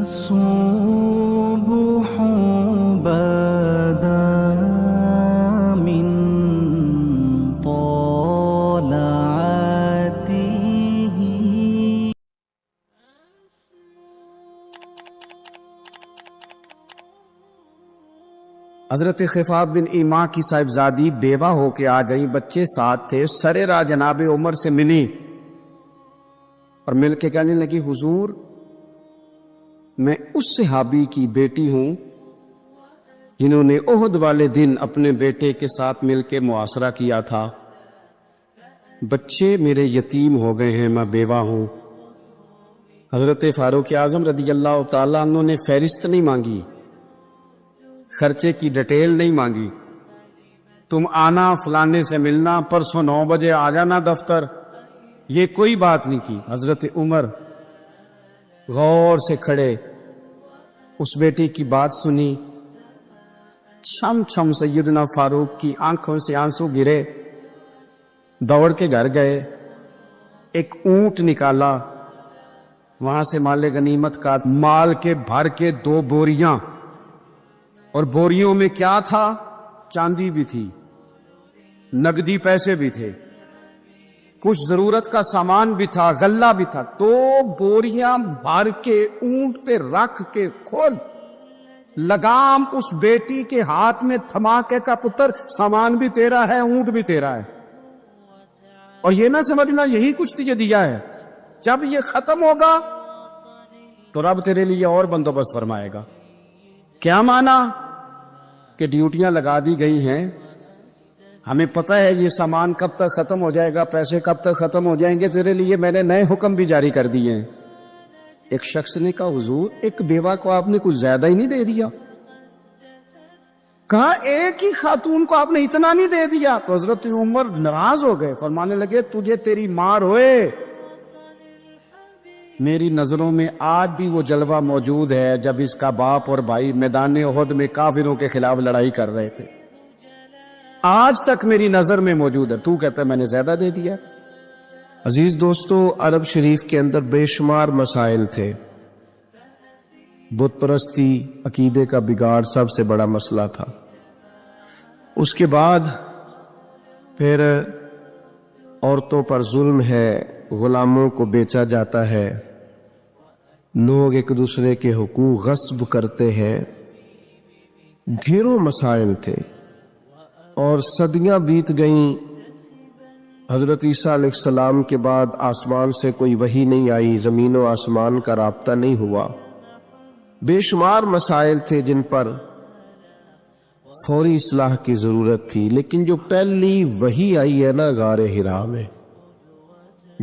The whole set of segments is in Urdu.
الصبح بدا من طلعته. حضرت خفاف بن ایما کی صاحبزادی بیوہ ہو کے آ گئی، بچے ساتھ تھے، سرے راہ جناب عمر سے ملی اور مل کے کہنے لگی حضور میں اس صحابی کی بیٹی ہوں جنہوں نے احد والے دن اپنے بیٹے کے ساتھ مل کے معاشرہ کیا تھا، بچے میرے یتیم ہو گئے ہیں، میں بیوہ ہوں۔ حضرت فاروق اعظم رضی اللہ تعالیٰ عنہ نے فہرست نہیں مانگی، خرچے کی ڈیٹیل نہیں مانگی، تم آنا فلانے سے ملنا، پرسوں 9 بجے آ جانا دفتر، یہ کوئی بات نہیں کی۔ حضرت عمر غور سے کھڑے، اس بیٹی کی بات سنی، چھم چھم سیدنا فاروق کی آنکھوں سے آنسو گرے، دوڑ کے گھر گئے، ایک اونٹ نکالا، وہاں سے مال غنیمت کا مال کے بھر کے 2 بوریاں، اور بوریوں میں کیا تھا؟ چاندی بھی تھی، نقدی پیسے بھی تھے، کچھ ضرورت کا سامان بھی تھا، غلہ بھی تھا، 2 بوریاں بھر کے اونٹ پہ رکھ کے کھول، لگام اس بیٹی کے ہاتھ میں تھما کے کا پتر سامان بھی تیرا ہے، اونٹ بھی تیرا ہے، اور یہ نہ سمجھنا یہی کچھ تجھے دیا ہے، جب یہ ختم ہوگا تو رب تیرے لیے اور بندوبست فرمائے گا۔ کیا مانا؟ کہ ڈیوٹیاں لگا دی گئی ہیں، ہمیں پتہ ہے یہ سامان کب تک ختم ہو جائے گا، پیسے کب تک ختم ہو جائیں گے، تیرے لیے میں نے نئے حکم بھی جاری کر دیے ہیں۔ ایک شخص نے کہا حضور ایک بیوہ کو آپ نے کچھ زیادہ ہی نہیں دے دیا؟ کہا ایک ہی خاتون کو آپ نے اتنا نہیں دے دیا؟ تو حضرت عمر ناراض ہو گئے، فرمانے لگے تجھے تیری مار ہوئے، میری نظروں میں آج بھی وہ جلوہ موجود ہے جب اس کا باپ اور بھائی میدان احد میں کافروں کے خلاف لڑائی کر رہے تھے، آج تک میری نظر میں موجود ہے، تو کہتا ہے میں نے زیادہ دے دیا۔ عزیز دوستو، عرب شریف کے اندر بے شمار مسائل تھے، بت پرستی، عقیدے کا بگاڑ سب سے بڑا مسئلہ تھا۔ اس کے بعد پھر عورتوں پر ظلم ہے، غلاموں کو بیچا جاتا ہے، لوگ ایک دوسرے کے حقوق غصب کرتے ہیں، ڈھیروں مسائل تھے، اور صدیاں بیت گئیں۔ حضرت عیسیٰ علیہ السلام کے بعد آسمان سے کوئی وحی نہیں آئی، زمین و آسمان کا رابطہ نہیں ہوا، بے شمار مسائل تھے جن پر فوری اصلاح کی ضرورت تھی۔ لیکن جو پہلی وحی آئی ہے نا غار حرا میں،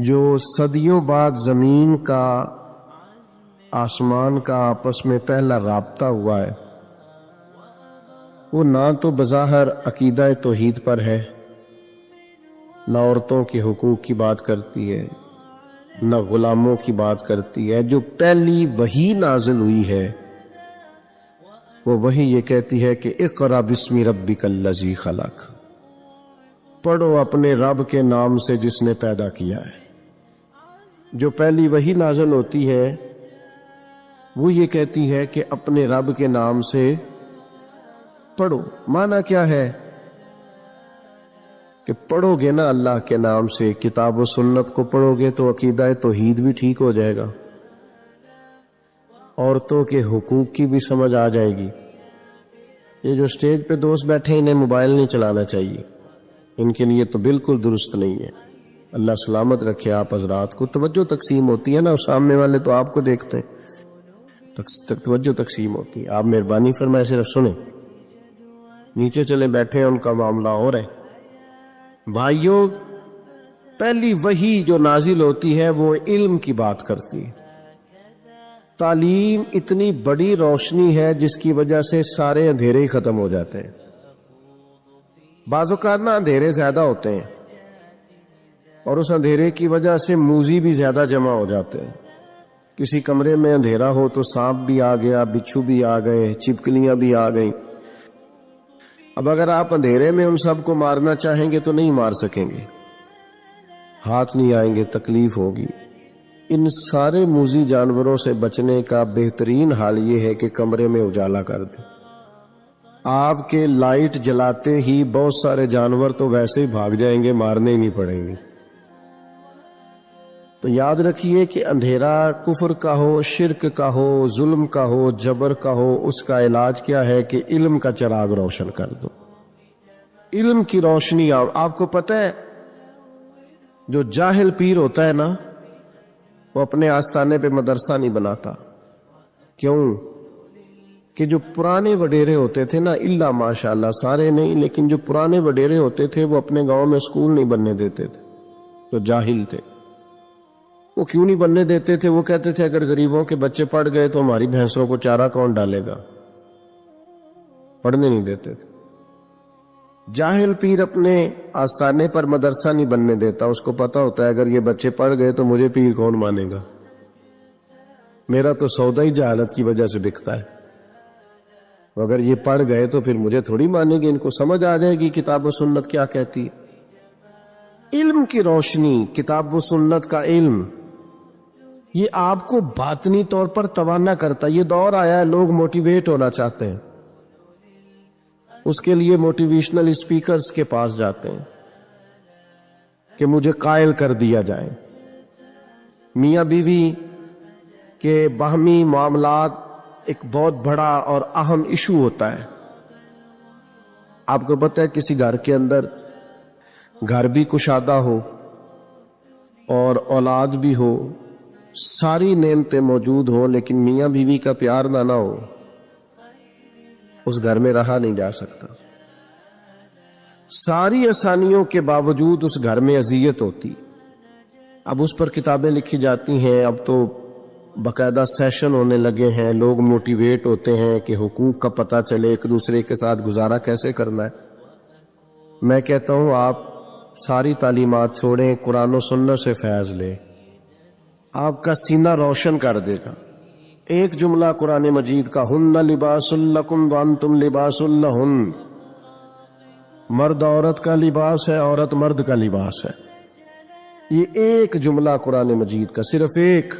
جو صدیوں بعد زمین کا آسمان کا آپس میں پہلا رابطہ ہوا ہے، وہ نہ تو بظاہر عقیدہ توحید پر ہے، نہ عورتوں کے حقوق کی بات کرتی ہے، نہ غلاموں کی بات کرتی ہے۔ جو پہلی وحی نازل ہوئی ہے وہ وحی یہ کہتی ہے کہ اقرأ بسم ربک الذی خلق، پڑھو اپنے رب کے نام سے جس نے پیدا کیا ہے۔ جو پہلی وحی نازل ہوتی ہے وہ یہ کہتی ہے کہ اپنے رب کے نام سے پڑھو۔ معنی کیا ہے؟ کہ پڑھو گے نا اللہ کے نام سے، کتاب و سنت کو پڑھو گے تو عقیدہ توحید بھی ٹھیک ہو جائے گا، عورتوں کے حقوق کی بھی سمجھ آ جائے گی۔ یہ جو سٹیج پہ دوست بیٹھے انہیں موبائل نہیں چلانا چاہیے، ان کے لیے تو بالکل درست نہیں ہے۔ اللہ سلامت رکھے آپ حضرات کو۔ توجہ تقسیم ہوتی ہے نا، سامنے والے تو آپ کو دیکھتے ہیں، توجہ تقسیم ہوتی ہے، آپ مہربانی فرمائے صرف سنیں، نیچے چلے بیٹھے ہیں ان کا معاملہ ہو رہا ہے۔ بھائیوں، پہلی وحی جو نازل ہوتی ہے وہ علم کی بات کرتی ہے۔ تعلیم اتنی بڑی روشنی ہے جس کی وجہ سے سارے اندھیرے ہی ختم ہو جاتے ہیں۔ بعض اوقات نا اندھیرے زیادہ ہوتے ہیں اور اس اندھیرے کی وجہ سے موذی بھی زیادہ جمع ہو جاتے ہیں۔ کسی کمرے میں اندھیرا ہو تو سانپ بھی آ گیا، بچھو بھی آ گئے، چھپکلیاں بھی آ گئیں۔ اب اگر آپ اندھیرے میں ان سب کو مارنا چاہیں گے تو نہیں مار سکیں گے، ہاتھ نہیں آئیں گے، تکلیف ہوگی۔ ان سارے موذی جانوروں سے بچنے کا بہترین حال یہ ہے کہ کمرے میں اجالا کر دیں. آپ کے لائٹ جلاتے ہی بہت سارے جانور تو ویسے ہی بھاگ جائیں گے، مارنے ہی نہیں پڑیں گے. تو یاد رکھیے کہ اندھیرا کفر کا ہو، شرک کا ہو، ظلم کا ہو، جبر کا ہو، اس کا علاج کیا ہے کہ علم کا چراغ روشن کر دو. علم کی روشنی. آپ کو پتہ ہے جو جاہل پیر ہوتا ہے نا، وہ اپنے آستانے پہ مدرسہ نہیں بناتا. کیوں؟ کہ جو پرانے وڈیرے ہوتے تھے نا، اللہ ماشاءاللہ سارے نہیں، لیکن جو پرانے وڈیرے ہوتے تھے وہ اپنے گاؤں میں اسکول نہیں بننے دیتے تھے. جو جاہل تھے وہ کیوں نہیں بننے دیتے تھے؟ وہ کہتے تھے اگر غریبوں کے بچے پڑھ گئے تو ہماری بھینسوں کو چارہ کون ڈالے گا. پڑھنے نہیں دیتے تھے. جاہل پیر اپنے آستانے پر مدرسہ نہیں بننے دیتا. اس کو پتا ہوتا ہے اگر یہ بچے پڑھ گئے تو مجھے پیر کون مانے گا، میرا تو سودا ہی جہالت کی وجہ سے بکتا ہے. اگر یہ پڑھ گئے تو پھر مجھے تھوڑی مانے گے. ان کو سمجھ آ جائے گی کتاب و سنت کیا کہتی ہے. علم کی روشنی، کتاب و سنت کا علم، یہ آپ کو باطنی طور پر توانا کرتا. یہ دور آیا ہے لوگ موٹیویٹ ہونا چاہتے ہیں، اس کے لیے موٹیویشنل اسپیکرز کے پاس جاتے ہیں کہ مجھے قائل کر دیا جائے. میاں بیوی کے باہمی معاملات ایک بہت بڑا اور اہم ایشو ہوتا ہے. آپ کو پتہ ہے کسی گھر کے اندر گھر بھی کشادہ ہو اور اولاد بھی ہو، ساری نعمتیں موجود ہوں، لیکن میاں بیوی کا پیار نہ ہو، اس گھر میں رہا نہیں جا سکتا. ساری آسانیوں کے باوجود اس گھر میں اذیت ہوتی. اب اس پر کتابیں لکھی جاتی ہیں، اب تو باقاعدہ سیشن ہونے لگے ہیں، لوگ موٹیویٹ ہوتے ہیں کہ حقوق کا پتہ چلے، ایک دوسرے کے ساتھ گزارا کیسے کرنا ہے. میں کہتا ہوں آپ ساری تعلیمات چھوڑیں، قرآن و سنت سے فیض لیں، آپ کا سینہ روشن کر دے گا. ایک جملہ قرآن مجید کا، ہن لباس لکم وانتم لباس لہن، مرد عورت کا لباس ہے، عورت مرد کا لباس ہے. یہ ایک جملہ قرآن مجید کا، صرف ایک.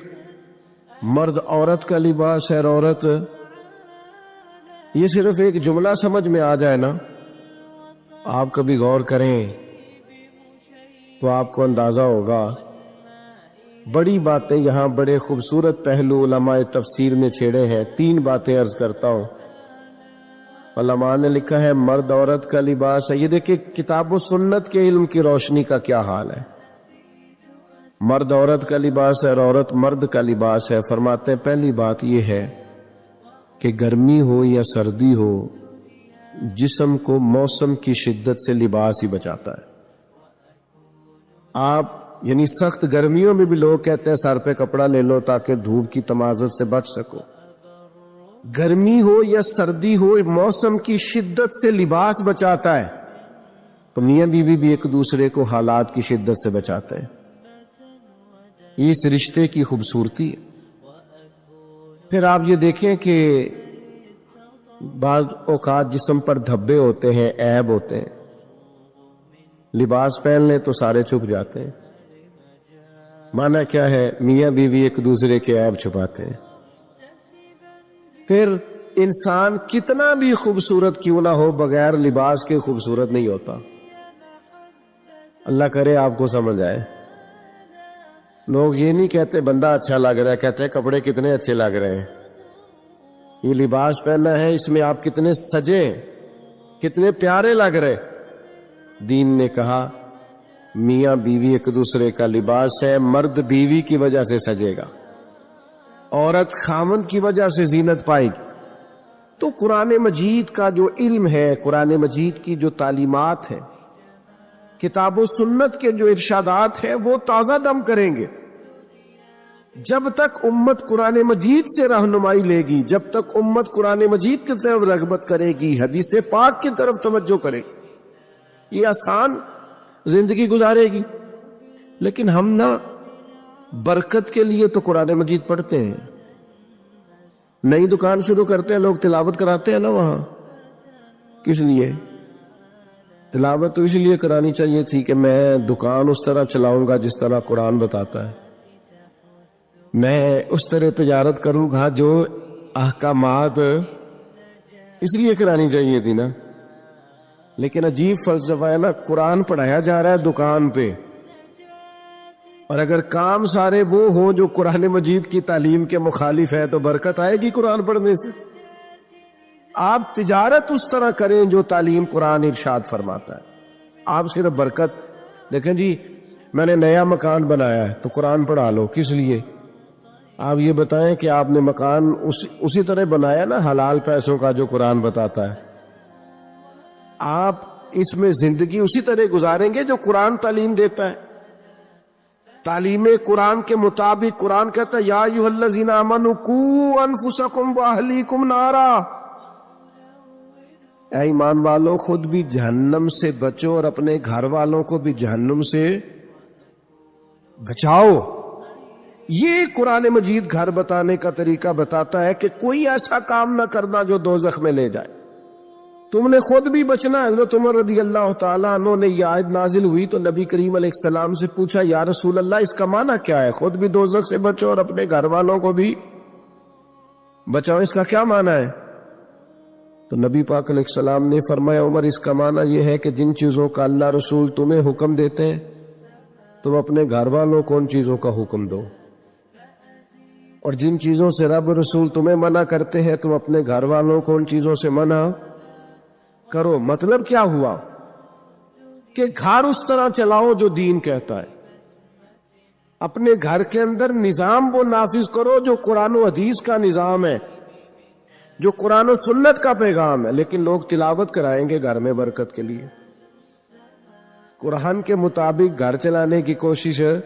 مرد عورت کا لباس ہے اور عورت، یہ صرف ایک جملہ سمجھ میں آ جائے نا، آپ کبھی غور کریں تو آپ کو اندازہ ہوگا. بڑی باتیں یہاں بڑے خوبصورت پہلو علماء تفسیر نے چھیڑے ہیں. 3 باتیں عرض کرتا ہوں. علماء نے لکھا ہے مرد عورت کا لباس ہے. یہ دیکھیں کتاب و سنت کے علم کی روشنی کا کیا حال ہے. مرد عورت کا لباس ہے اور عورت مرد کا لباس ہے. فرماتے ہیں پہلی بات یہ ہے کہ گرمی ہو یا سردی ہو، جسم کو موسم کی شدت سے لباس ہی بچاتا ہے. آپ یعنی سخت گرمیوں میں بھی لوگ کہتے ہیں سر پہ کپڑا لے لو تاکہ دھوپ کی تمازت سے بچ سکو. گرمی ہو یا سردی ہو، موسم کی شدت سے لباس بچاتا ہے. تو میاں بیوی بھی ایک دوسرے کو حالات کی شدت سے بچاتے ہیں. یہ اس رشتے کی خوبصورتی ہے. پھر آپ یہ دیکھیں کہ بعض اوقات جسم پر دھبے ہوتے ہیں، عیب ہوتے ہیں، لباس پہن لیں تو سارے چھپ جاتے ہیں. معنی کیا ہے؟ میاں بیوی ایک دوسرے کے عیب چھپاتے ہیں. پھر انسان کتنا بھی خوبصورت کیوں نہ ہو، بغیر لباس کے خوبصورت نہیں ہوتا. اللہ کرے آپ کو سمجھ آئے. لوگ یہ نہیں کہتے بندہ اچھا لگ رہا ہے، کہتے ہیں کپڑے کتنے اچھے لگ رہے ہیں. یہ لباس پہنا ہے، اس میں آپ کتنے سجے، کتنے پیارے لگ رہے. دین نے کہا میاں بیوی ایک دوسرے کا لباس ہے. مرد بیوی کی وجہ سے سجے گا، عورت خامند کی وجہ سے زینت پائے گی. تو قرآن مجید کا جو علم ہے، قرآن مجید کی جو تعلیمات ہیں، کتاب و سنت کے جو ارشادات ہیں، وہ تازہ دم کریں گے. جب تک امت قرآن مجید سے رہنمائی لے گی، جب تک امت قرآن مجید کی طرف رغبت کرے گی، حدیث پاک کی طرف توجہ کرے گی، یہ آسان زندگی گزارے گی. لیکن ہم نا برکت کے لیے تو قرآن مجید پڑھتے ہیں. نئی دکان شروع کرتے ہیں لوگ، تلاوت کراتے ہیں نا وہاں. کس لیے تلاوت؟ تو اس لیے کرانی چاہیے تھی کہ میں دکان اس طرح چلاؤں گا جس طرح قرآن بتاتا ہے. میں اس طرح تجارت کروں گا جو احکامات اس لیے کرانی چاہیے تھی نا. لیکن عجیب فلسفہ ہے نا, قرآن پڑھایا جا رہا ہے دکان پہ, اور اگر کام سارے وہ ہوں جو قرآن مجید کی تعلیم کے مخالف ہے تو برکت آئے گی قرآن پڑھنے سے؟ آپ تجارت اس طرح کریں جو تعلیم قرآن ارشاد فرماتا ہے, آپ صرف برکت. دیکھیں جی میں نے نیا مکان بنایا ہے تو قرآن پڑھا لو, کس لیے؟ آپ یہ بتائیں کہ آپ نے مکان اسی طرح بنایا نا حلال پیسوں کا جو قرآن بتاتا ہے, آپ اس میں زندگی اسی طرح گزاریں گے جو قرآن تعلیم دیتا ہے. تعلیم قرآن کے مطابق قرآن کہتا ہے یا ایھا الذین آمنوا قوا انفسکم واہلیکم نارا, اے ایمان والو خود بھی جہنم سے بچو اور اپنے گھر والوں کو بھی جہنم سے بچاؤ. یہ قرآن مجید گھر بتانے کا طریقہ بتاتا ہے کہ کوئی ایسا کام نہ کرنا جو دوزخ میں لے جائے. تم نے خود بھی بچنا ہے. حضرت عمر رضی اللہ تعالیٰ عنہ نے یہ آیت نازل ہوئی تو نبی کریم علیہ السلام سے پوچھا یا رسول اللہ اس کا معنی کیا ہے, خود بھی دوزخ سے بچو اور اپنے گھر والوں کو بھی بچاؤ, اس کا کیا معنی ہے؟ تو نبی پاک علیہ السلام نے فرمایا عمر اس کا معنی یہ ہے کہ جن چیزوں کا اللہ رسول تمہیں حکم دیتے ہیں تم اپنے گھر والوں کو ان چیزوں کا حکم دو, اور جن چیزوں سے رب رسول تمہیں منع کرتے ہیں تم اپنے گھر والوں کو ان چیزوں سے منع کرو. مطلب کیا ہوا کہ گھر اس طرح چلاؤ جو دین کہتا ہے, اپنے گھر کے اندر نظام وہ نافذ کرو جو قرآن و حدیث کا نظام ہے, جو قرآن و سنت کا پیغام ہے. لیکن لوگ تلاوت کرائیں گے گھر میں برکت کے لیے, قرآن کے مطابق گھر چلانے کی کوشش ہے.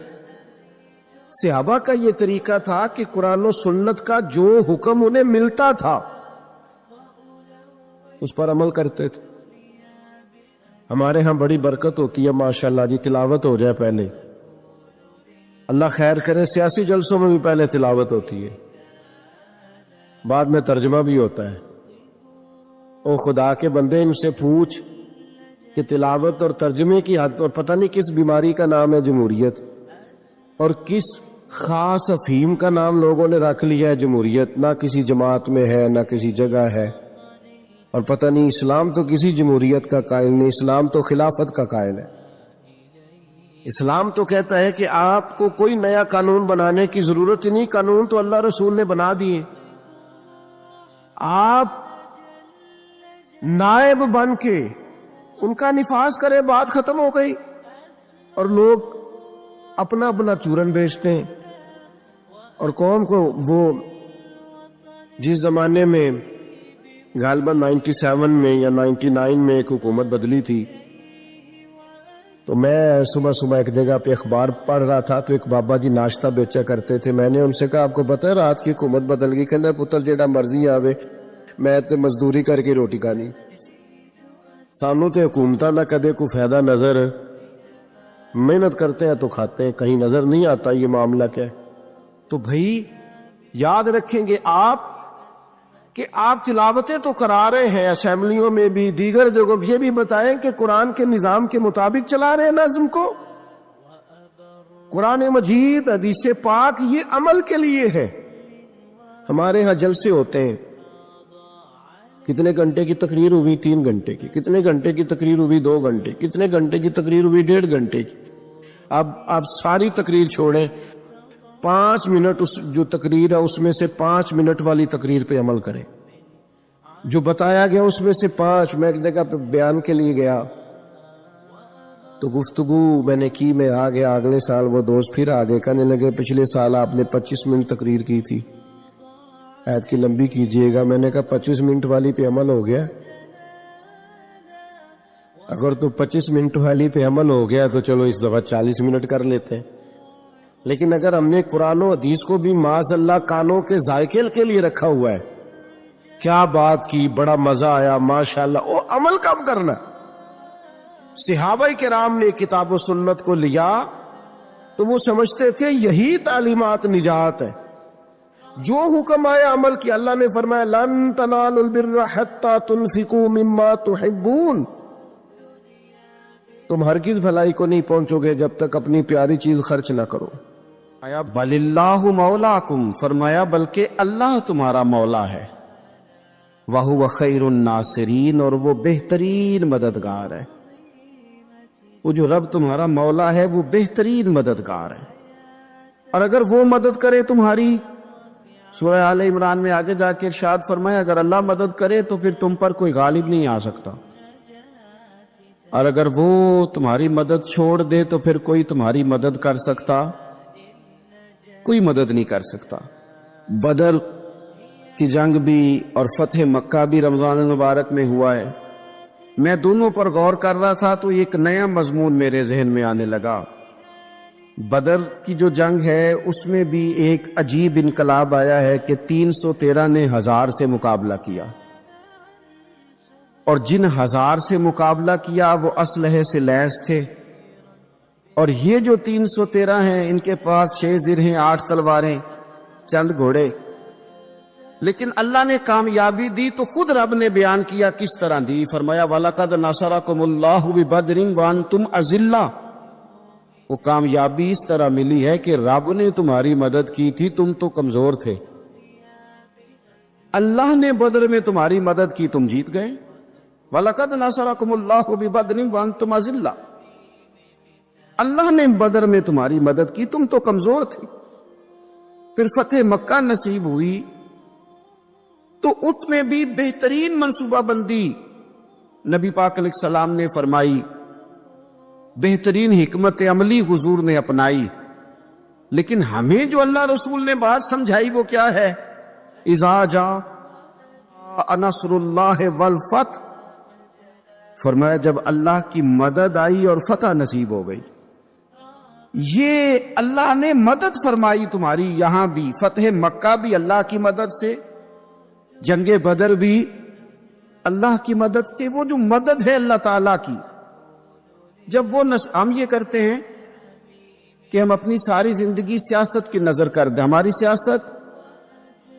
صحابہ کا یہ طریقہ تھا کہ قرآن و سنت کا جو حکم انہیں ملتا تھا اس پر عمل کرتے تھے. ہمارے ہاں بڑی برکت ہوتی ہے ماشاءاللہ جی, تلاوت ہو جائے پہلے, اللہ خیر کرے, سیاسی جلسوں میں بھی پہلے تلاوت ہوتی ہے, بعد میں ترجمہ بھی ہوتا ہے. او خدا کے بندے ان سے پوچھ کہ تلاوت اور ترجمے کی حد, اور پتہ نہیں کس بیماری کا نام ہے جمہوریت, اور کس خاص افہیم کا نام لوگوں نے رکھ لیا ہے جمہوریت, نہ کسی جماعت میں ہے نہ کسی جگہ ہے. اور پتہ نہیں اسلام تو کسی جمہوریت کا قائل نہیں, اسلام تو خلافت کا قائل ہے. اسلام تو کہتا ہے کہ آپ کو کوئی نیا قانون بنانے کی ضرورت ہی نہیں, قانون تو اللہ رسول نے بنا دیے, آپ نائب بن کے ان کا نفاذ کرے, بات ختم ہو گئی. اور لوگ اپنا اپنا چورن بیچتے ہیں, اور قوم کو وہ جس زمانے میں غالباً 97 میں یا 99 میں ایک حکومت بدلی تھی, تو میں صبح صبح ایک جگہ پہ اخبار پڑھ رہا تھا تو ایک بابا جی ناشتہ بیچا کرتے تھے. میں نے ان سے کہا آپ کو پتہ ہے رات کی حکومت بدل گئی؟ کہنا پتر جیڑا مرضی آوے, میں تے مزدوری کر کے روٹی کھانی, سانوں تے حکومتاں نہ کدے کوئی فائدہ نظر, محنت کرتے ہیں تو کھاتے ہیں, کہیں نظر نہیں آتا یہ معاملہ کیا ہے. تو بھائی یاد رکھیں گے آپ کہ آپ تلاوتیں تو کرا رہے ہیں اسمبلیوں میں بھی, دیگر جگہوں یہ بھی بتائیں کہ قرآن کے نظام کے مطابق چلا رہے ہیں نظم کو. قرآن مجید حدیث پاک یہ عمل کے لیے ہے. ہمارے ہاں جلسے ہوتے ہیں, کتنے گھنٹے کی تقریر ہوئی؟ 3 گھنٹے کی. کتنے گھنٹے کی تقریر ہوئی؟ 2 گھنٹے. کتنے گھنٹے کی تقریر ہوئی؟ 1.5 گھنٹے کی. اب آپ ساری تقریر چھوڑیں, 5 منٹ اس جو تقریر ہے اس میں سے 5 منٹ والی تقریر پہ عمل کریں. جو بتایا گیا اس میں سے 5. میں ایک جگہ پہ بیان کے لیے گیا تو گفتگو میں نے کی, میں آ گیا. اگلے سال وہ دوست پھر آگے کہنے لگے پچھلے سال آپ نے 25 منٹ تقریر کی تھی, عید کی لمبی کیجئے گا. میں نے کہا 25 منٹ والی پہ عمل ہو گیا, اگر تو 25 منٹ والی پہ عمل ہو گیا تو چلو اس دفعہ 40 منٹ کر لیتے ہیں. لیکن اگر ہم نے قرآن و حدیث کو بھی معاذ اللہ کانوں کے ذائقے کے لیے رکھا ہوا ہے, کیا بات کی, بڑا مزہ آیا ماشاءاللہ, وہ عمل کم کرنا. صحابہ کرام نے کتاب و سنت کو لیا تو وہ سمجھتے تھے یہی تعلیمات نجات ہے. جو حکم آیا عمل کیا. اللہ نے فرمایا لن تنالوا البر حتى تنفقوا مما تحبون, تم ہرگز بھلائی کو نہیں پہنچو گے جب تک اپنی پیاری چیز خرچ نہ کرو. آیا بل اللہ مولاکم، فرمایا بلکہ اللہ تمہارا مولا ہے، وَهُوَ خَيْرُ النَّاصِرِينَ، اور وہ بہترین مددگار ہے۔ وہ جو رب تمہارا مولا ہے وہ بہترین مددگار ہے، اور اگر وہ مدد کرے تمہاری، سورہ آل عمران میں آگے جا کے ارشاد فرمایا اگر اللہ مدد کرے تو پھر تم پر کوئی غالب نہیں آ سکتا، اور اگر وہ تمہاری مدد چھوڑ دے تو پھر کوئی تمہاری مدد کر سکتا؟ کوئی مدد نہیں کر سکتا۔ بدر کی جنگ بھی اور فتح مکہ بھی رمضان المبارک میں ہوا ہے۔ میں دونوں پر غور کر رہا تھا تو ایک نیا مضمون میرے ذہن میں آنے لگا۔ بدر کی جو جنگ ہے اس میں بھی ایک عجیب انقلاب آیا ہے کہ 313 نے 1000 سے مقابلہ کیا، اور جن 1000 سے مقابلہ کیا وہ اسلحے سے لیس تھے، اور یہ جو 313 ہیں ان کے پاس 6 زرہیں، 8 تلواریں، چند گھوڑے، لیکن اللہ نے کامیابی دی تو خود رب نے بیان کیا کس طرح دی، فرمایا وَلَقَدْ نَصَرَكُمُ اللَّهُ بِبَدْرٍ وَأَنْتُمْ أَذِلَّةٌ۔ وہ کامیابی اس طرح ملی ہے کہ رب نے تمہاری مدد کی تھی، تم تو کمزور تھے، اللہ نے بدر میں تمہاری مدد کی، تم جیت گئے۔ وَلَقَدْ نَصَرَكُمُ اللَّهُ بِبَدْرٍ وَأَنْتُمْ أَذِلَّةٌ، اللہ نے بدر میں تمہاری مدد کی، تم تو کمزور تھے۔ پھر فتح مکہ نصیب ہوئی تو اس میں بھی بہترین منصوبہ بندی نبی پاک علیہ السلام نے فرمائی، بہترین حکمت عملی حضور نے اپنائی، لیکن ہمیں جو اللہ رسول نے بات سمجھائی وہ کیا ہے؟ اذا جاء نصر اللہ والفتح، فرمایا جب اللہ کی مدد آئی اور فتح نصیب ہو گئی۔ یہ اللہ نے مدد فرمائی تمہاری، یہاں بھی فتح مکہ بھی اللہ کی مدد سے، جنگ بدر بھی اللہ کی مدد سے۔ وہ جو مدد ہے اللہ تعالیٰ کی، جب وہ ہم یہ کرتے ہیں کہ ہم اپنی ساری زندگی سیاست کی نظر کر دیں، ہماری سیاست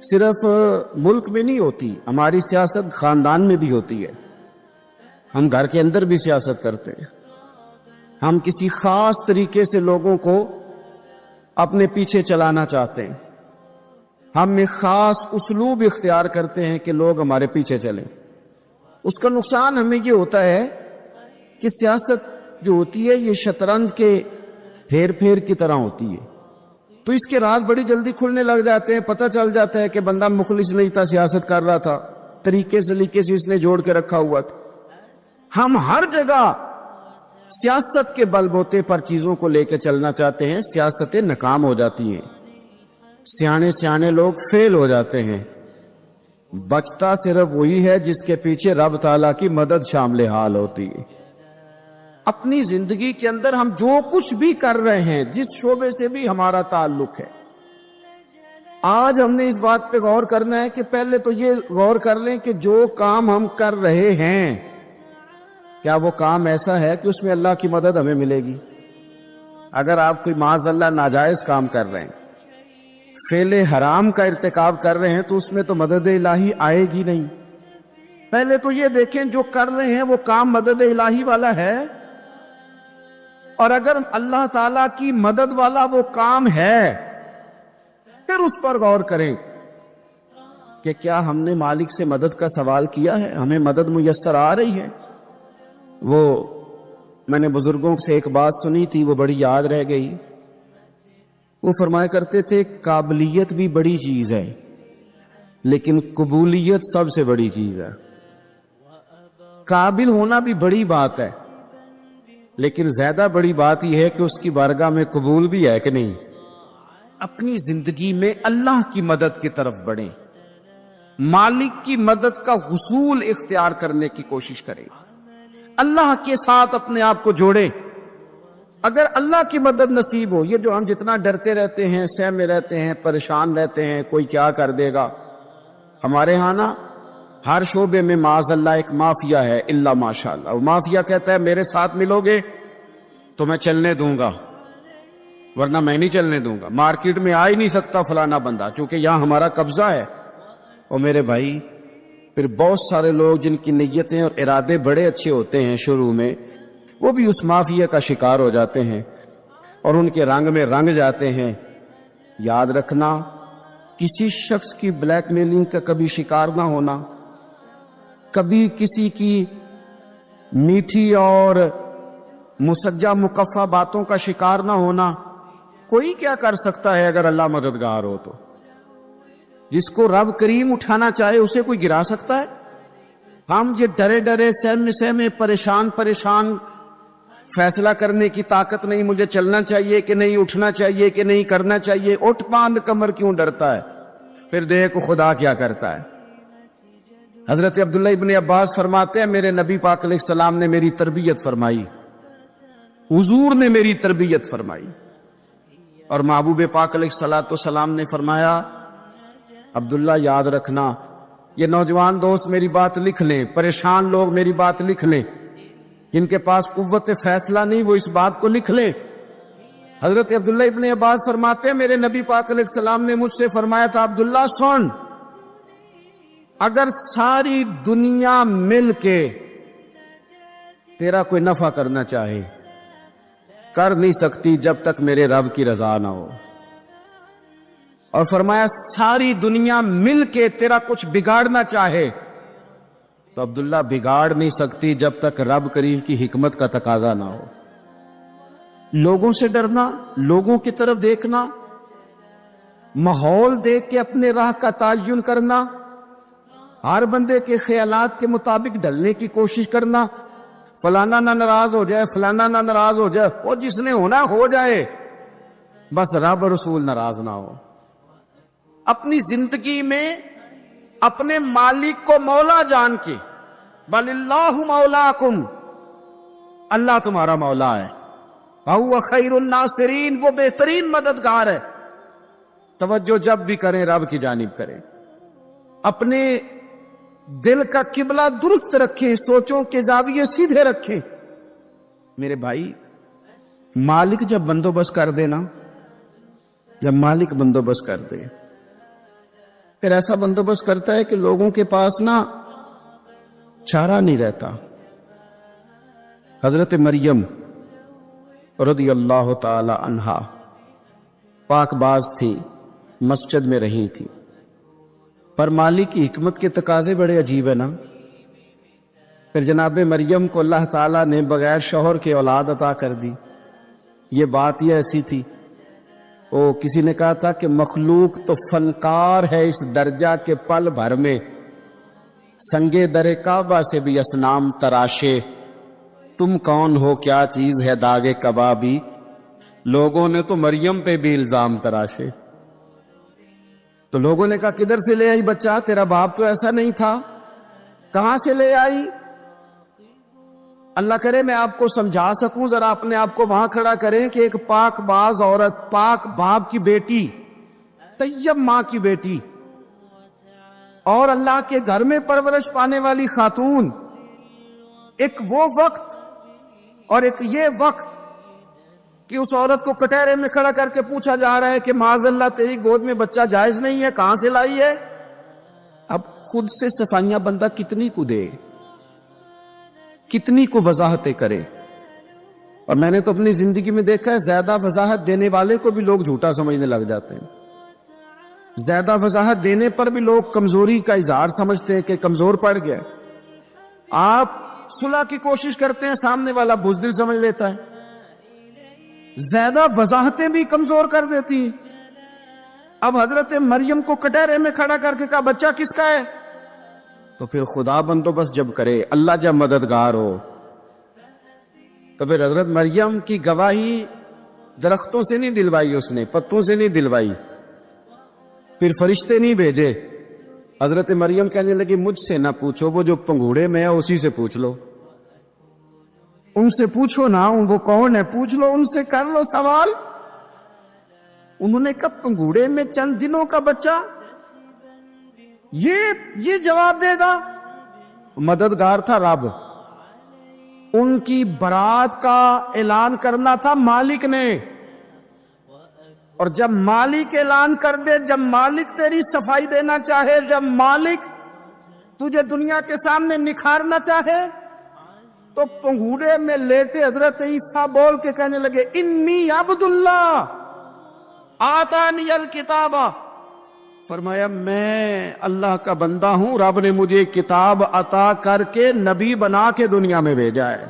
صرف ملک میں نہیں ہوتی، ہماری سیاست خاندان میں بھی ہوتی ہے، ہم گھر کے اندر بھی سیاست کرتے ہیں، ہم کسی خاص طریقے سے لوگوں کو اپنے پیچھے چلانا چاہتے ہیں، ہم ایک خاص اسلوب اختیار کرتے ہیں کہ لوگ ہمارے پیچھے چلیں۔ اس کا نقصان ہمیں یہ ہوتا ہے کہ سیاست جو ہوتی ہے یہ شطرنج کے ہیر پھیر کی طرح ہوتی ہے، تو اس کے راز بڑی جلدی کھلنے لگ جاتے ہیں، پتہ چل جاتا ہے کہ بندہ مخلص نہیں تھا، سیاست کر رہا تھا، طریقے سے اس نے جوڑ کے رکھا ہوا تھا۔ ہم ہر جگہ سیاست کے بل بوتے پر چیزوں کو لے کے چلنا چاہتے ہیں، سیاستیں ناکام ہو جاتی ہیں، سیانے لوگ فیل ہو جاتے ہیں، بچتا صرف وہی ہے جس کے پیچھے رب تعالیٰ کی مدد شامل حال ہوتی ہے۔ اپنی زندگی کے اندر ہم جو کچھ بھی کر رہے ہیں، جس شعبے سے بھی ہمارا تعلق ہے، آج ہم نے اس بات پہ غور کرنا ہے کہ پہلے تو یہ غور کر لیں کہ جو کام ہم کر رہے ہیں کیا وہ کام ایسا ہے کہ اس میں اللہ کی مدد ہمیں ملے گی؟ اگر آپ کوئی معاذ اللہ ناجائز کام کر رہے ہیں، فعل حرام کا ارتکاب کر رہے ہیں، تو اس میں تو مدد الہی آئے گی نہیں۔ پہلے تو یہ دیکھیں جو کر رہے ہیں وہ کام مدد الہی والا ہے، اور اگر اللہ تعالیٰ کی مدد والا وہ کام ہے پھر اس پر غور کریں کہ کیا ہم نے مالک سے مدد کا سوال کیا ہے، ہمیں مدد میسر آ رہی ہے۔ وہ میں نے بزرگوں سے ایک بات سنی تھی، وہ بڑی یاد رہ گئی۔ وہ فرمایا کرتے تھے قابلیت بھی بڑی چیز ہے لیکن قبولیت سب سے بڑی چیز ہے۔ قابل ہونا بھی بڑی بات ہے لیکن زیادہ بڑی بات یہ ہے کہ اس کی بارگاہ میں قبول بھی ہے کہ نہیں۔ اپنی زندگی میں اللہ کی مدد کی طرف بڑھیں، مالک کی مدد کا حصول اختیار کرنے کی کوشش کریں، اللہ کے ساتھ اپنے آپ کو جوڑیں۔ اگر اللہ کی مدد نصیب ہو، یہ جو ہم جتنا ڈرتے رہتے ہیں، سہمے رہتے ہیں، پریشان رہتے ہیں کوئی کیا کر دے گا، ہمارے ہاں نا ہر شعبے میں معاذ اللہ ایک مافیا ہے، الا ماشاء اللہ۔ وہ مافیا کہتا ہے میرے ساتھ ملو گے تو میں چلنے دوں گا ورنہ میں نہیں چلنے دوں گا، مارکیٹ میں آ ہی نہیں سکتا فلانا بندہ کیونکہ یہاں ہمارا قبضہ ہے۔ اور میرے بھائی پھر بہت سارے لوگ جن کی نیتیں اور ارادے بڑے اچھے ہوتے ہیں شروع میں، وہ بھی اس مافیا کا شکار ہو جاتے ہیں اور ان کے رنگ میں رنگ جاتے ہیں، یاد رکھنا کسی شخص کی بلیک میلنگ کا کبھی شکار نہ ہونا، کبھی کسی کی میٹھی اور مسجع مکفہ باتوں کا شکار نہ ہونا۔ کوئی کیا کر سکتا ہے اگر اللہ مددگار ہو تو؟ جس کو رب کریم اٹھانا چاہے اسے کوئی گرا سکتا ہے؟ ہم یہ ڈرے ڈرے سہمے سہمے پریشان فیصلہ کرنے کی طاقت نہیں، مجھے چلنا چاہیے کہ نہیں، اٹھنا چاہیے کہ نہیں، کرنا چاہیے، اٹھ باندھ کمر کیوں ڈرتا ہے؟ پھر دیکھو خدا کیا کرتا ہے۔ حضرت عبداللہ ابن عباس فرماتے ہیں میرے نبی پاک علیہ السلام نے میری تربیت فرمائی، حضور نے میری تربیت فرمائی، اور محبوب پاک علیہ السلام نے فرمایا عبداللہ یاد رکھنا، یہ نوجوان دوست میری بات لکھ لیں، پریشان لوگ میری بات لکھ لیں، جن کے پاس قوت فیصلہ نہیں وہ اس بات کو لکھ لیں۔ حضرت عبداللہ ابن عباس فرماتے ہیں میرے نبی پاک علیہ السلام نے مجھ سے فرمایا تھا عبداللہ سن، اگر ساری دنیا مل کے تیرا کوئی نفع کرنا چاہے کر نہیں سکتی جب تک میرے رب کی رضا نہ ہو، اور فرمایا ساری دنیا مل کے تیرا کچھ بگاڑنا چاہے تو عبداللہ بگاڑ نہیں سکتی جب تک رب کریم کی حکمت کا تقاضا نہ ہو۔ لوگوں سے ڈرنا، لوگوں کی طرف دیکھنا، ماحول دیکھ کے اپنے راہ کا تعین کرنا، ہر بندے کے خیالات کے مطابق ڈھلنے کی کوشش کرنا، فلانا نہ ناراض ہو جائے، فلانا نہ ناراض ہو جائے، وہ جس نے ہونا ہو جائے، بس رب رسول ناراض نہ ہو۔ اپنی زندگی میں اپنے مالک کو مولا جان کے، بل اللہ مولاکم، اللہ تمہارا مولا ہے، وَهُوَ خَيْرُ النَّاصِرِينَ، وہ بہترین مددگار ہے۔ توجہ جب بھی کریں رب کی جانب کریں، اپنے دل کا قبلہ درست رکھیں، سوچوں کے زاویے سیدھے رکھیں۔ میرے بھائی، مالک جب بندوبست کر دے نا، جب مالک بندوبست کر دے پھر ایسا بندوبست کرتا ہے کہ لوگوں کے پاس نا چارہ نہیں رہتا۔ حضرت مریم رضی اللہ تعالی عنہا پاک باز تھی، مسجد میں رہی تھی، پر مالک کی حکمت کے تقاضے بڑے عجیب ہیں نا۔ پھر جناب مریم کو اللہ تعالیٰ نے بغیر شوہر کے اولاد عطا کر دی۔ یہ بات یہ ایسی تھی، کسی نے کہا تھا کہ مخلوق تو فنکار ہے اس درجہ کے پل بھر میں سنگے در کعبہ سے بھی اصنام تراشے، تم کون ہو کیا چیز ہے داغے کبابی، لوگوں نے تو مریم پہ بھی الزام تراشے۔ تو لوگوں نے کہا کدھر سے لے آئی بچہ، تیرا باپ تو ایسا نہیں تھا، کہاں سے لے آئی؟ اللہ کرے میں آپ کو سمجھا سکوں، ذرا اپنے آپ کو وہاں کھڑا کریں کہ ایک پاک باز عورت، پاک باپ کی بیٹی، طیب ماں کی بیٹی، اور اللہ کے گھر میں پرورش پانے والی خاتون، ایک وہ وقت اور ایک یہ وقت کہ اس عورت کو کٹہرے میں کھڑا کر کے پوچھا جا رہا ہے کہ معاذ اللہ تیری گود میں بچہ جائز نہیں ہے، کہاں سے لائی ہے؟ اب خود سے صفائیاں بندہ کتنی کو دے، کتنی کو وضاحتیں کرے۔ اور میں نے تو اپنی زندگی میں دیکھا ہے زیادہ وضاحت دینے والے کو بھی لوگ جھوٹا سمجھنے لگ جاتے ہیں، زیادہ وضاحت دینے پر بھی لوگ کمزوری کا اظہار سمجھتے ہیں کہ کمزور پڑ گیا۔ آپ صلح کی کوشش کرتے ہیں، سامنے والا بزدل سمجھ لیتا ہے، زیادہ وضاحتیں بھی کمزور کر دیتی ہیں۔ اب حضرت مریم کو کٹہرے میں کھڑا کر کے کہا بچہ کس کا ہے؟ تو پھر خدا بندوبست جب کرے، اللہ جب مددگار ہو، تو پھر حضرت مریم کی گواہی درختوں سے نہیں دلوائی، اس نے پتوں سے نہیں دلوائی، پھر فرشتے نہیں بھیجے۔ حضرت مریم کہنے لگی مجھ سے نہ پوچھو، وہ جو پنگوڑے میں ہے اسی سے پوچھ لو، ان سے پوچھو نا، وہ کون ہے پوچھ لو، ان سے کر لو سوال۔ انہوں نے کہا پنگوڑے میں چند دنوں کا بچہ یہ جواب دے گا؟ مددگار تھا رب، ان کی برات کا اعلان کرنا تھا مالک نے، اور جب مالک اعلان کر دے، جب مالک تیری صفائی دینا چاہے، جب مالک تجھے دنیا کے سامنے نکھارنا چاہے، تو پنگوڑے میں لیٹے حضرت عیسیٰ بول کے کہنے لگے انی عبداللہ، آتانی الکتابہ، فرمایا میں اللہ کا بندہ ہوں، رب نے مجھے کتاب عطا کر کے نبی بنا کے دنیا میں بھیجا ہے۔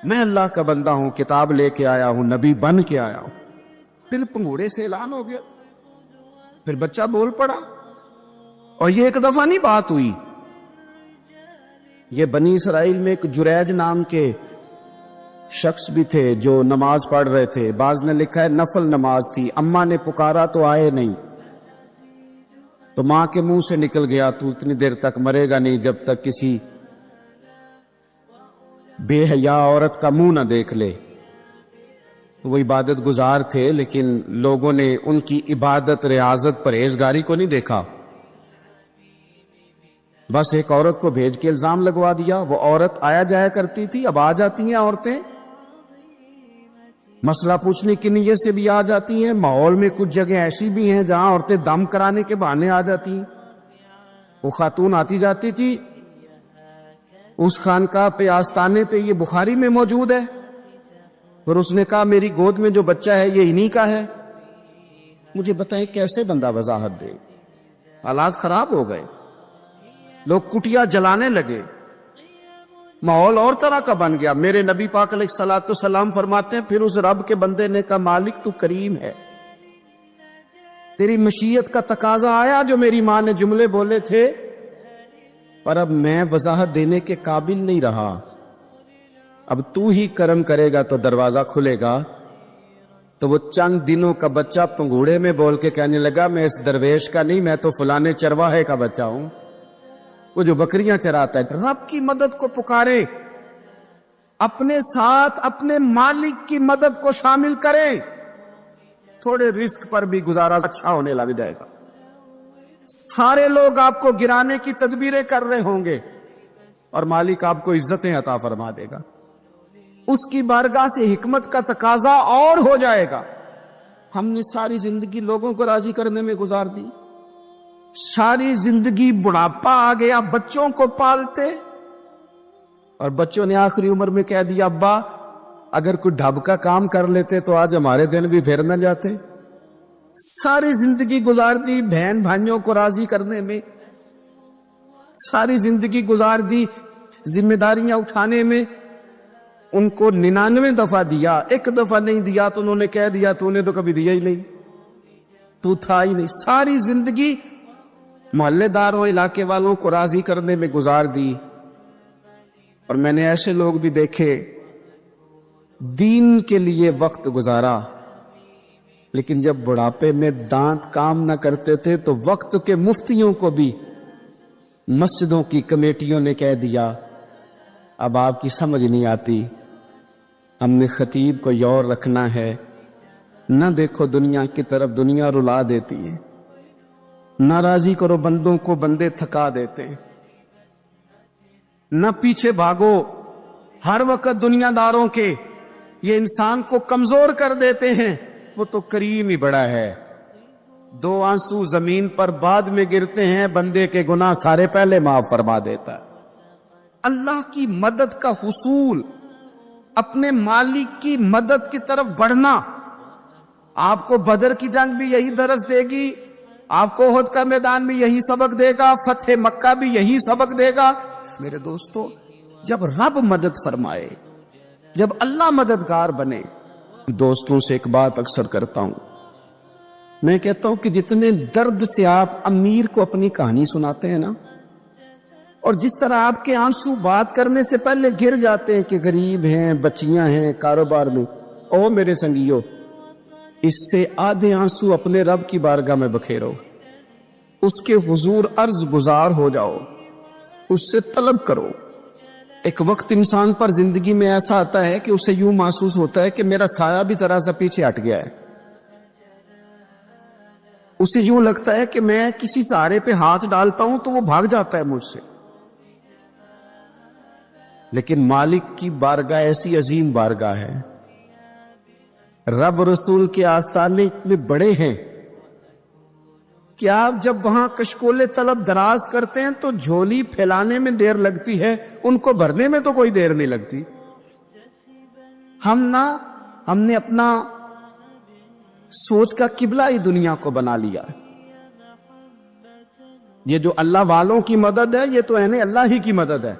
میں اللہ کا بندہ ہوں، کتاب لے کے آیا ہوں، نبی بن کے آیا ہوں۔ پھر پنگوڑے سے اعلان ہو گیا، پھر بچہ بول پڑا، اور یہ ایک دفعہ نہیں بات ہوئی۔ یہ بنی اسرائیل میں ایک جریج نام کے شخص بھی تھے جو نماز پڑھ رہے تھے، بعض نے لکھا ہے نفل نماز تھی، اماں نے پکارا تو آئے نہیں، تو ماں کے منہ سے نکل گیا تو اتنی دیر تک مرے گا نہیں جب تک کسی بے حیا عورت کا منہ نہ دیکھ لے۔ وہ عبادت گزار تھے، لیکن لوگوں نے ان کی عبادت، ریاضت، پرہیزگاری کو نہیں دیکھا، بس ایک عورت کو بھیج کے الزام لگوا دیا۔ وہ عورت آیا جایا کرتی تھی، اب آ جاتی ہیں عورتیں، مسئلہ پوچھنے کی نیت سے بھی آ جاتی ہیں۔ ماحول میں کچھ جگہ ایسی بھی ہیں جہاں عورتیں دم کرانے کے بہانے آ جاتی ہیں۔ وہ خاتون آتی جاتی تھی، اس خانقاہ پہ، آستانے پہ، یہ بخاری میں موجود ہے، پھر اس نے کہا میری گود میں جو بچہ ہے یہ انہی کا ہے۔ مجھے بتائیں کیسے بندہ وضاحت دے؟ حالات خراب ہو گئے، لوگ کٹیا جلانے لگے، ماحول اور طرح کا بن گیا۔ میرے نبی پاک علیہ الصلوۃ والسلام فرماتے ہیں پھر اس رب کے بندے نے کہا مالک تو کریم ہے، تیری مشیت کا تقاضا آیا جو میری ماں نے جملے بولے تھے، پر اب میں وضاحت دینے کے قابل نہیں رہا، اب تو ہی کرم کرے گا تو دروازہ کھلے گا۔ تو وہ چند دنوں کا بچہ پنگوڑے میں بول کے کہنے لگا میں اس درویش کا نہیں، میں تو فلانے چرواہے کا بچہ ہوں، وہ جو بکریاں چراتا ہے۔ رب کی مدد کو پکارے، اپنے ساتھ اپنے مالک کی مدد کو شامل کریں، تھوڑے رزق پر بھی گزارا اچھا ہونے لگ جائے گا۔ سارے لوگ آپ کو گرانے کی تدبیریں کر رہے ہوں گے اور مالک آپ کو عزتیں عطا فرما دے گا، اس کی بارگاہ سے حکمت کا تقاضا اور ہو جائے گا۔ ہم نے ساری زندگی لوگوں کو راضی کرنے میں گزار دی، ساری زندگی بڑھاپا آ گیا بچوں کو پالتے، اور بچوں نے آخری عمر میں کہہ دیا ابا اگر کوئی ڈھب کا کام کر لیتے تو آج ہمارے دن بھی پھر نہ جاتے۔ ساری زندگی گزار دی بہن بھائیوں کو راضی کرنے میں، ساری زندگی گزار دی ذمہ داریاں اٹھانے میں، ان کو 99 دفعہ دیا، ایک دفعہ نہیں دیا تو انہوں نے کہہ دیا تو نے تو کبھی دیا ہی نہیں، تو تھا ہی نہیں۔ ساری زندگی محلے داروں، علاقے والوں کو راضی کرنے میں گزار دی۔ اور میں نے ایسے لوگ بھی دیکھے دین کے لیے وقت گزارا، لیکن جب بڑھاپے میں دانت کام نہ کرتے تھے تو وقت کے مفتیوں کو بھی مسجدوں کی کمیٹیوں نے کہہ دیا اب آپ کی سمجھ نہیں آتی، ہم نے خطیب کو یور رکھنا ہے، نہ دیکھو دنیا کی طرف، دنیا رلا دیتی ہے، نہ راضی کرو بندوں کو، بندے تھکا دیتے ہیں، نہ پیچھے بھاگو ہر وقت دنیا داروں کے، یہ انسان کو کمزور کر دیتے ہیں، وہ تو کریم ہی بڑا ہے، 2 آنسو زمین پر بعد میں گرتے ہیں، بندے کے گناہ سارے پہلے معاف فرما دیتا ہے۔ اللہ کی مدد کا حصول، اپنے مالک کی مدد کی طرف بڑھنا، آپ کو بدر کی جنگ بھی یہی درس دے گی، آپ کو احد کا میدان بھی یہی سبق دے گا، فتح مکہ بھی یہی سبق دے گا۔ میرے دوستو، جب رب مدد فرمائے، جب اللہ مددگار بنے، دوستوں سے ایک بات اکثر کرتا ہوں، میں کہتا ہوں کہ جتنے درد سے آپ امیر کو اپنی کہانی سناتے ہیں نا، اور جس طرح آپ کے آنسو بات کرنے سے پہلے گر جاتے ہیں کہ غریب ہیں، بچیاں ہیں، کاروبار میں، او میرے سنگیو، اس سے آدھے آنسو اپنے رب کی بارگاہ میں بکھیرو، اس کے حضور عرض گزار ہو جاؤ، اس سے طلب کرو۔ ایک وقت انسان پر زندگی میں ایسا آتا ہے کہ اسے یوں محسوس ہوتا ہے کہ میرا سایہ بھی ذرا سا پیچھے ہٹ گیا ہے، اسے یوں لگتا ہے کہ میں کسی سہارے پہ ہاتھ ڈالتا ہوں تو وہ بھاگ جاتا ہے مجھ سے، لیکن مالک کی بارگاہ ایسی عظیم بارگاہ ہے، رب رسول کے آستانے اتنے بڑے ہیں کہ آپ جب وہاں کشکول طلب دراز کرتے ہیں تو جھولی پھیلانے میں دیر لگتی ہے، ان کو بھرنے میں تو کوئی دیر نہیں لگتی۔ ہم نے اپنا سوچ کا قبلہ ہی دنیا کو بنا لیا ہے۔ یہ جو اللہ والوں کی مدد ہے یہ تو اللہ ہی کی مدد ہے۔